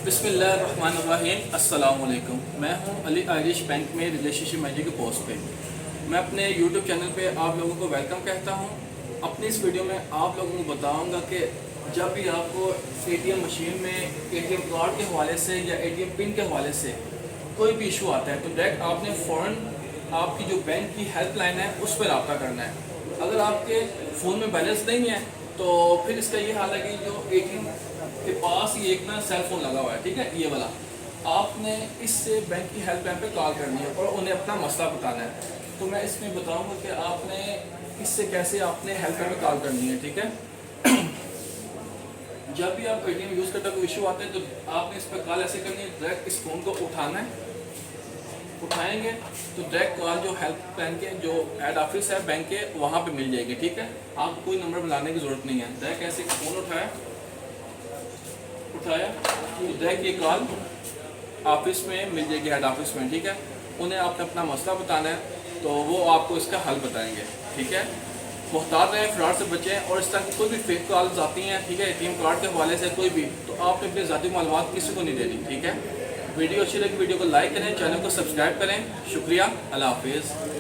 बिस्मिल्लाहिर्रहमानिर्रहीम। अस्सलाम वालेकुम। मैं हूं अली आयरिश बैंक में रिलेशनशिप मैनेजर के पोस्ट पे। मैं अपने यूट्यूब चैनल पे आप लोगों को वेलकम कहता हूं। अपनी इस वीडियो में आप लोगों को बताऊंगा कि जब भी आपको एटीएम मशीन में एटीएम कार्ड के हवाले से या एटीएम पिन के हवाले से कोई भी इशू आता है तो डायरेक्ट आपने फ़ौरन आपकी जो बैंक की हेल्पलाइन है उस पर रब्ता करना है। अगर आपके फ़ोन में बैलेंस नहीं है तो फिर इसका ये हाल है कि जो एटीएम के पास ही एक ना सेल फोन लगा हुआ है, ठीक है, ये वाला, आपने इससे बैंक की हेल्पलाइन पे कॉल करनी है और उन्हें अपना मसला बताना है। तो मैं इसमें बताऊंगा कि आपने इससे कैसे आपने हेल्पलाइन पे कॉल करनी है, ठीक है। जब भी आप एटीएम यूज़ करते कोई इशू आता है तो आपने इस पर कॉल ऐसे करनी है, डायरेक्ट इस फ़ोन को उठाना है। उठाएंगे तो डायरेक्ट कॉल जो हेल्पलाइन के जो हेड ऑफिस है बैंक के वहाँ पे मिल जाएगी, ठीक है। आप कोई नंबर बुलाने की ज़रूरत नहीं है। डायरेक्ट ऐसे फ़ोन उठाया तो डायरेक्ट ये कॉल ऑफिस में मिल जाएगी, हेड ऑफिस में, ठीक है। उन्हें आपने अपना मसला बताना है तो वो आपको इसका हल बताएंगे, ठीक है। मुहतात रहें, फ्रॉड से बचें और इस तरह की कोई भी फेक कॉल्स आती हैं, ठीक है, एटीएम कार्ड के हवाले से कोई भी, तो आपने अपने ज़ाती मालूमात किसी को नहीं देनी, ठीक है। वीडियो अच्छी लगी वीडियो को लाइक करें, चैनल को सब्सक्राइब करें। शुक्रिया, अल्लाह हाफिज़।